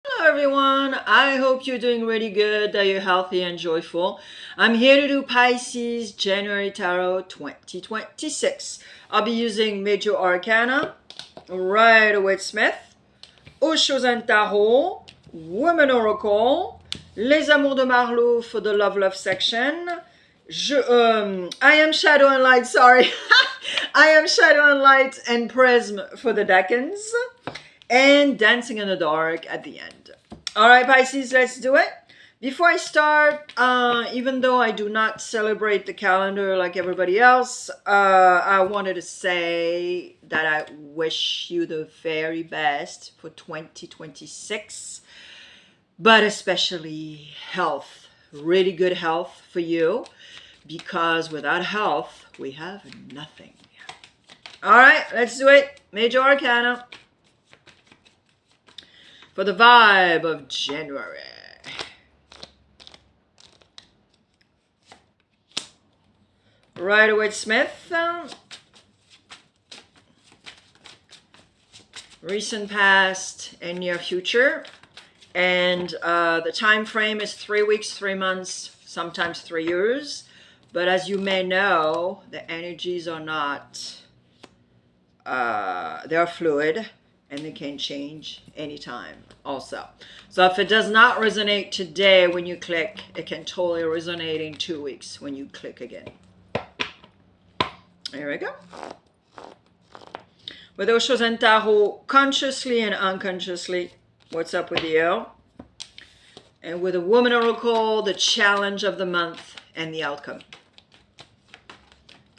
Hello everyone, I hope you're doing really good, that you're healthy and joyful. I'm here to do Pisces January Tarot 2026. I'll be using Major Arcana, Rider-Waite-Smith, Osho and Tarot, Woman Oracle, Les Amours de Marlowe for the Love section. I am Shadow and Light, sorry. I am Shadow and Light and Prism for the Decans. And Dancing in the Dark at the end. All right, Pisces, let's do it. Before I start, even though I do not celebrate the calendar like everybody else, I wanted to say that I wish you the very best for 2026, but especially health, really good health for you, because without health, we have nothing. All right, let's do it. Major Arcana. For the vibe of January. Rider-Waite-Smith. Recent past and near future. And the time frame is 3 weeks, 3 months, sometimes 3 years. But as you may know, the energies are not, they are fluid. And they can change anytime also. So if it does not resonate today when you click, it can totally resonate in 2 weeks when you click again. There we go. With Osho and Tarot, consciously and unconsciously, what's up with you? And with a Woman Oracle, the challenge of the month and the outcome.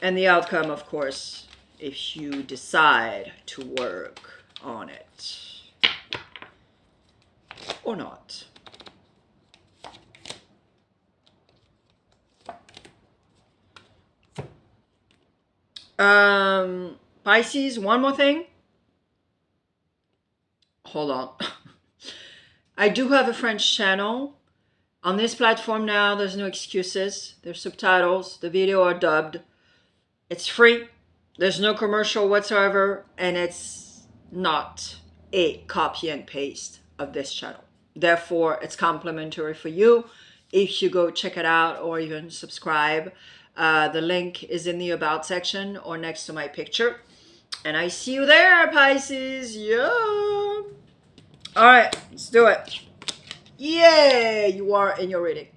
And the outcome, of course, if you decide to work on it or not. Pisces, one more thing. Hold on. I do have a French channel. On this platform now, there's no excuses. There's subtitles. The video are dubbed. It's free. There's no commercial whatsoever. And it's not a copy and paste of this channel. Therefore, it's complimentary for you if you go check it out or even subscribe. The link is in the About section or next to my picture. And I see you there, Pisces. Yeah. All right, let's do it. Yeah, you are in your reading.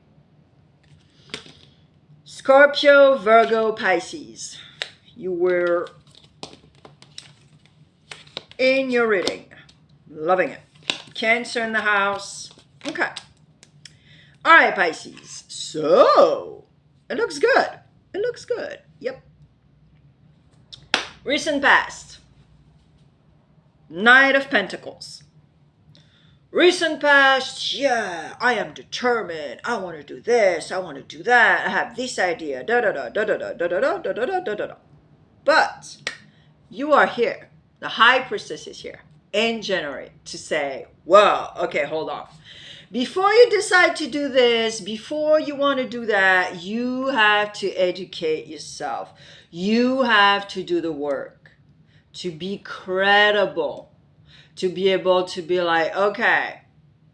Scorpio, Virgo, Pisces. You were in your reading. Loving it. Cancer in the house. Okay. All right, Pisces. So, it looks good. It looks good. Yep. Recent past. Knight of Pentacles. Recent past, yeah, I am determined. I want to do this. I want to do that. I have this idea. Da da da da da da da da da da da da da. But you are here. The High Priestess is here in January to say, whoa, okay, hold on. Before you decide to do this, before you want to do that, you have to educate yourself. You have to do the work to be credible, to be able to be like, okay,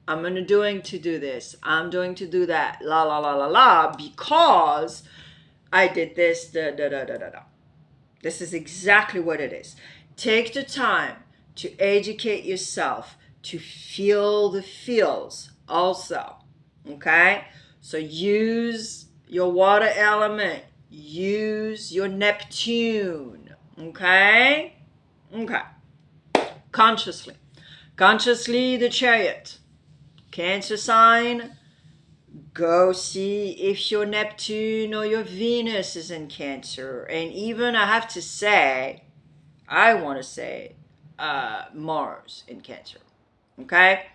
I'm going to do this. I'm doing to do that, la, la, la, la, la, because I did this, da, da, da, da, da, da. This is exactly what it is. Take the time to educate yourself, to feel the feels also, okay? So use your water element, use your Neptune, okay? Okay. Consciously. Consciously, the Chariot. Cancer sign, go see if your Neptune or your Venus is in Cancer. And even, I have to say, I want to say Mars in Cancer. Okay?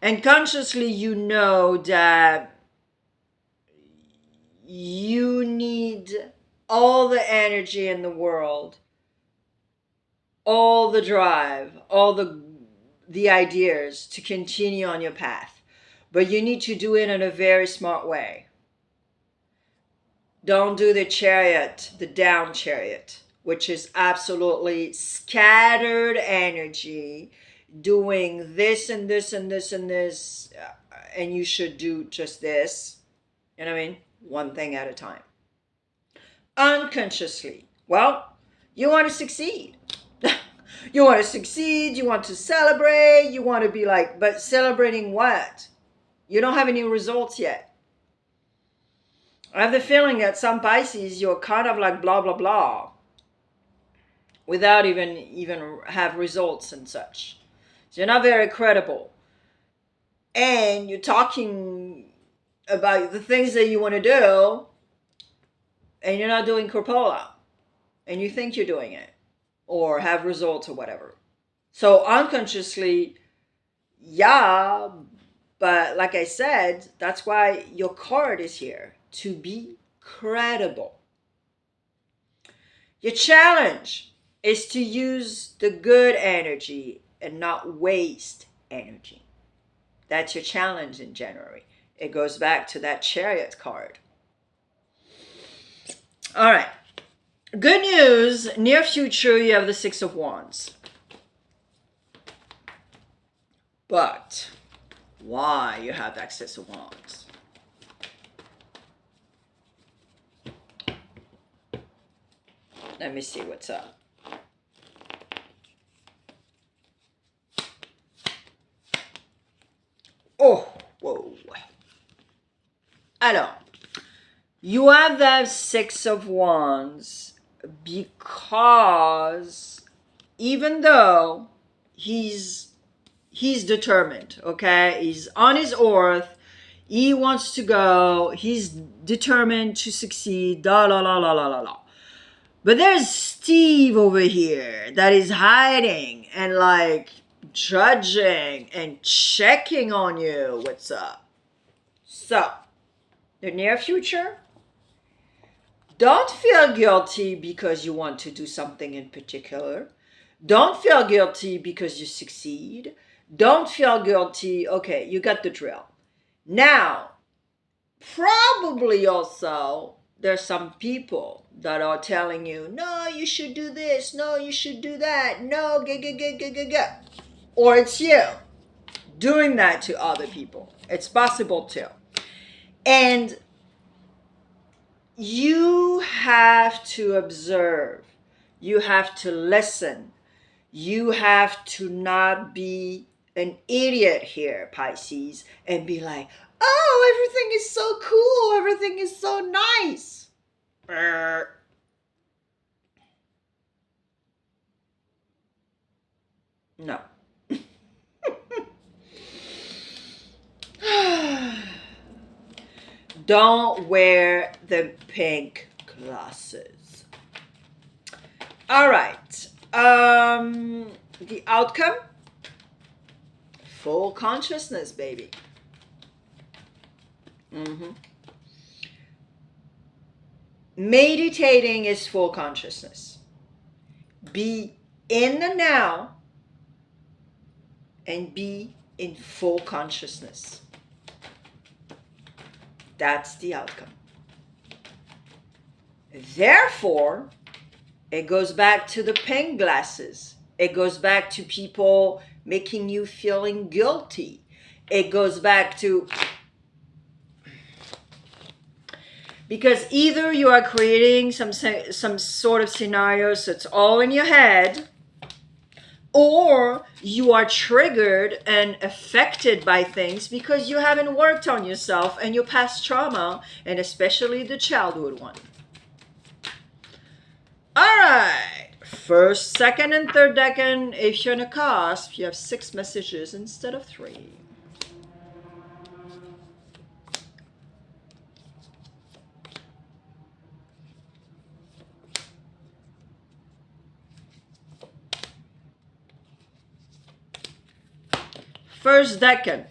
And consciously, you know that you need all the energy in the world, all the drive, all the ideas to continue on your path. But you need to do it in a very smart way. Don't do the Chariot, the down Chariot, which is absolutely scattered energy. doing this and this and this and this, and you should do just this. You know what I mean? One thing at a time. Unconsciously. Well, you want to succeed. You want to succeed, you want to celebrate, you want to be like, but celebrating what? You don't have any results yet. I have the feeling that some Pisces, you're kind of like blah, blah, blah, without even have results and such. So you're not very credible. And you're talking about the things that you want to do, and you're not doing corpola. And you think you're doing it, or have results or whatever. So unconsciously, yeah, but like I said, that's why your card is here, to be credible. Your challenge is to use the good energy and not waste energy. That's your challenge in January. It goes back to that Chariot card. All right. Good news, near future, you have the Six of Wands. But why you have that Six of Wands? Let me see what's up. Oh, whoa. Alors, you have that Six of Wands because even though he's determined, okay? He's on his earth, he wants to go, he's determined to succeed, da la la la la la la. But there's Steve over here that is hiding and like judging and checking on you. What's up? So, the near future, don't feel guilty because you want to do something in particular. Don't feel guilty because you succeed. Don't feel guilty. Okay, you got the drill. Now, probably also there's some people that are telling you, no, you should do this. No, you should do that. No, or it's you doing that to other people. It's possible too. And you have to observe. You have to listen. You have to not be an idiot here, Pisces, and be like, oh, everything is so cool. Everything is so nice. No. Don't wear the pink glasses. All right. The outcome? Full consciousness, baby. Meditating is full consciousness. Be in the now and be in full consciousness. That's the outcome. Therefore, it goes back to the pink glasses. It goes back to people making you feeling guilty. It goes back to, because either you are creating some sort of scenario, so it's all in your head, or you are triggered and affected by things because you haven't worked on yourself and your past trauma, and especially the childhood one. All right. First, second, and third decan, if you're in a cusp, you have 6 messages instead of 3. First decan.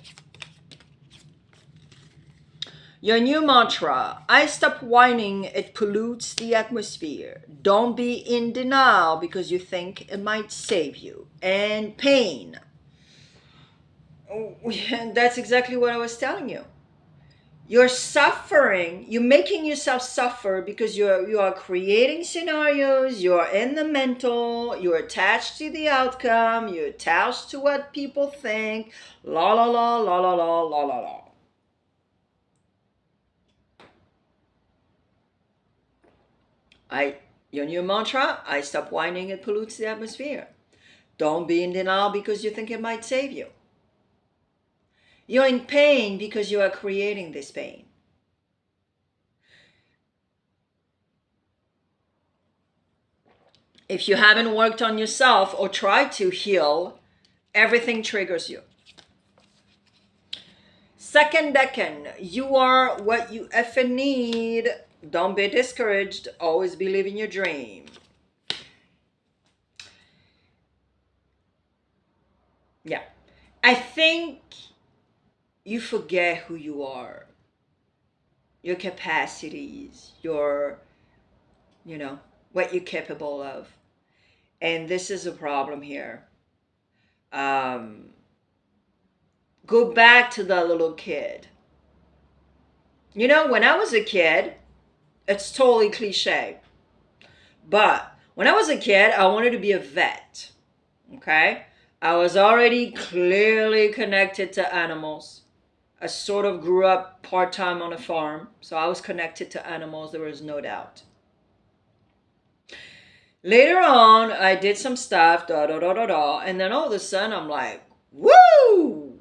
Your new mantra, I stop whining, it pollutes the atmosphere. Don't be in denial because you think it might save you. And pain. That's exactly what I was telling you. You're suffering, you're making yourself suffer because you are creating scenarios, you're in the mental, you're attached to the outcome, you're attached to what people think, la la la la la la la la la. Your new mantra, I stop whining, it pollutes the atmosphere. Don't be in denial because you think it might save you. You're in pain because you are creating this pain. If you haven't worked on yourself or tried to heal, everything triggers you. Second decan, you are what you effing need. Don't be discouraged. Always believe in your dream. Yeah. I think you forget who you are. Your capacities, your, what you're capable of. And this is a problem here. Go back to the little kid. When I was a kid, it's totally cliche. But when I was a kid, I wanted to be a vet. Okay? I was already clearly connected to animals. I sort of grew up part-time on a farm, so I was connected to animals, there was no doubt. Later on, I did some stuff, and then all of a sudden I'm like, woo!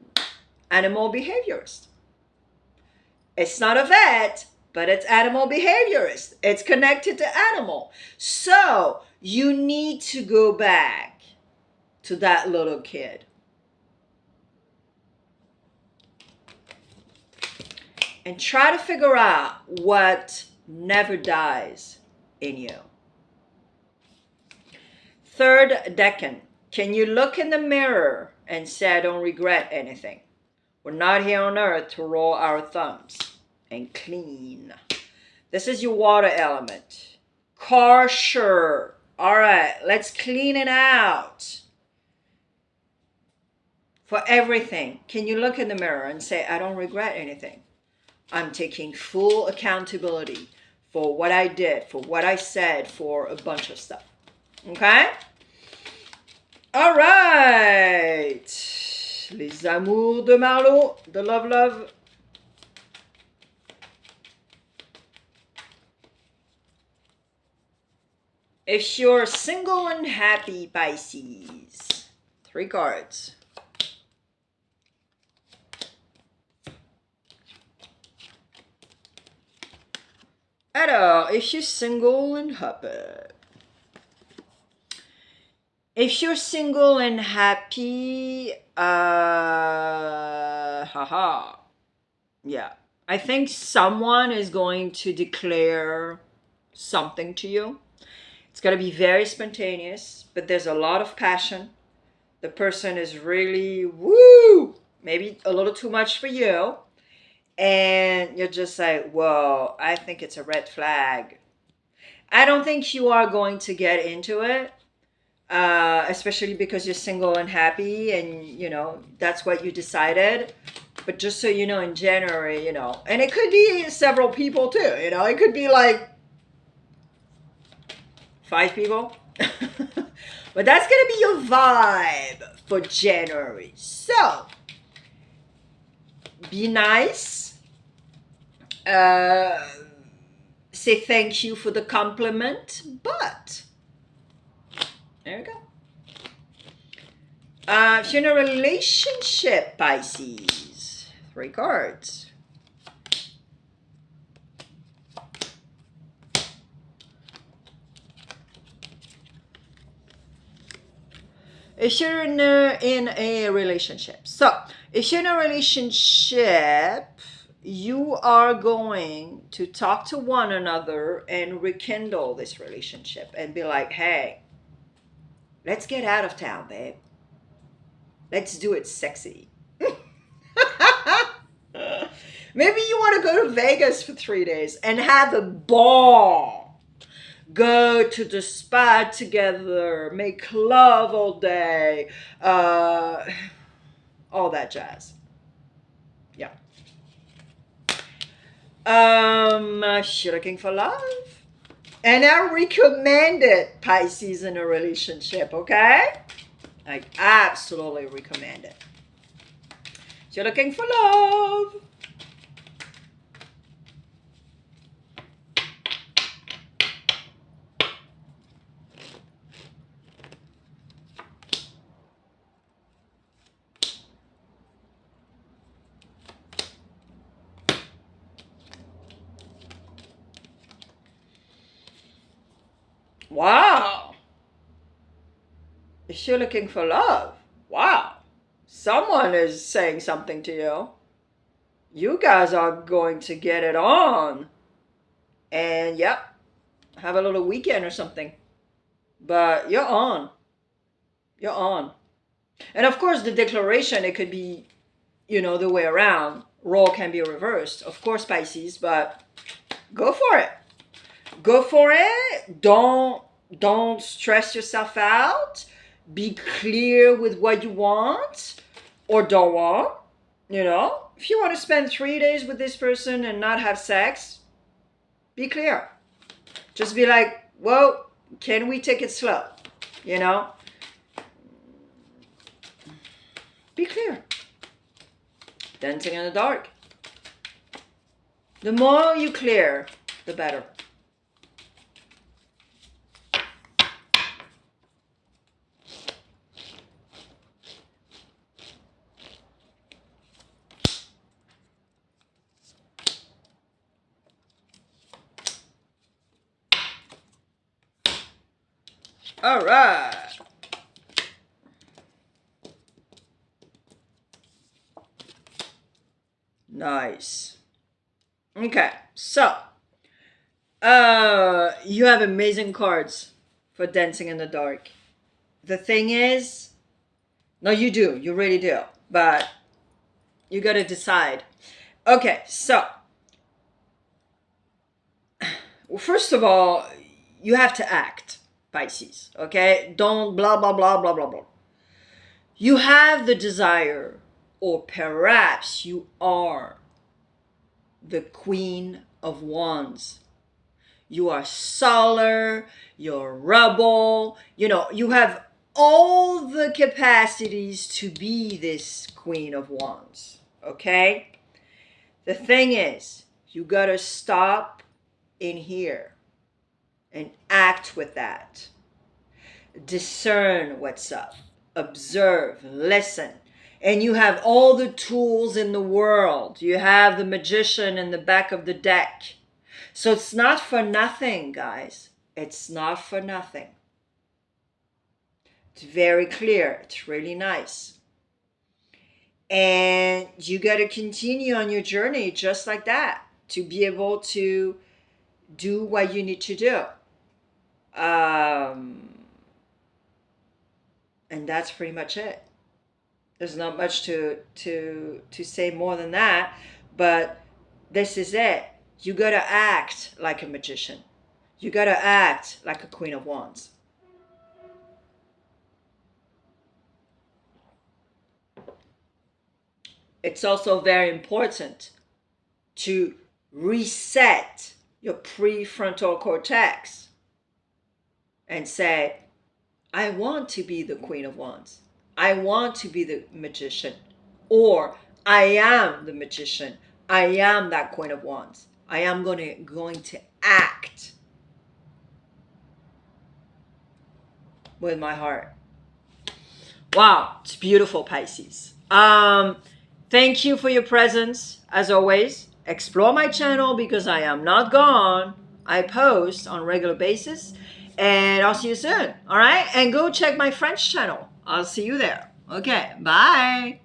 Animal behaviorist. It's not a vet, but it's animal behaviorist. It's connected to animal. So you need to go back to that little kid. And try to figure out what never dies in you. Third decan, can you look in the mirror and say, I don't regret anything? We're not here on earth to roll our thumbs and clean. This is your water element. Kosher. All right, let's clean it out. For everything, can you look in the mirror and say, I don't regret anything? I'm taking full accountability for what I did, for what I said, for a bunch of stuff. Okay? All right. Les amours de Marlo, the love. If you're single and happy, Pisces, 3 cards. Alors, if you're single and happy. If you're single and happy, yeah. I think someone is going to declare something to you. It's going to be very spontaneous, but there's a lot of passion. The person is really, woo, maybe a little too much for you. And you're just like, whoa, I think it's a red flag. I don't think you are going to get into it. Especially because you're single and happy and, that's what you decided. But just so you know, in January, and it could be several people too, it could be like 5 people. But that's going to be your vibe for January. So, be nice. Say thank you for the compliment, but there you go. If you're in a relationship, Pisces, 3 cards. If you're in a relationship. So, if you're in a relationship, you are going to talk to one another and rekindle this relationship and be like, hey, let's get out of town, babe. Let's do it sexy. Maybe you want to go to Vegas for 3 days and have a ball. Go to the spa together, make love all day, all that jazz. Yeah. You're looking for love. And I recommend it, Pisces, in a relationship, okay? I absolutely recommend it. You're looking for love. Wow. If you're looking for love, wow. Someone is saying something to you. You guys are going to get it on. And yep, have a little weekend or something. But you're on. You're on. And of course, the declaration, it could be, you know, the way around. Role can be reversed. Of course, Pisces, but go for it. Go for it. Don't stress yourself out. Be clear with what you want or don't want. You know, if you want to spend 3 days with this person and not have sex, be clear. Just be like, well, can we take it slow? You know? Be clear. Dancing in the dark. The more you clear, the better. All right. Nice. Okay, so you have amazing cards for Dancing in the Dark. The thing is, no, you do, you really do, but you got to decide. Okay, so first of all, you have to act, Pisces, okay? Don't blah, blah, blah, blah, blah, blah. You have the desire, or perhaps you are the Queen of Wands. You are solar, you're rebel, you know, you have all the capacities to be this Queen of Wands, okay? The thing is, you gotta stop in here and act with that. Discern what's up. Observe, listen. And you have all the tools in the world. You have the Magician in the back of the deck. So it's not for nothing, guys. It's not for nothing. It's very clear. It's really nice. And you got to continue on your journey just like that to be able to do what you need to do. And that's pretty much it. There's not much to say more than that, but this is it. You gotta act like a magician. You gotta act like a Queen of Wands. It's also very important to reset your prefrontal cortex and say, I want to be the Queen of Wands. I want to be the magician. Or I am the magician. I am that Queen of Wands. I am going to act with my heart. Wow, it's beautiful, Pisces. Thank you for your presence. As always, explore my channel because I am not gone. I post on a regular basis. And I'll see you soon. All right? And go check my French channel. I'll see you there. Okay. Bye.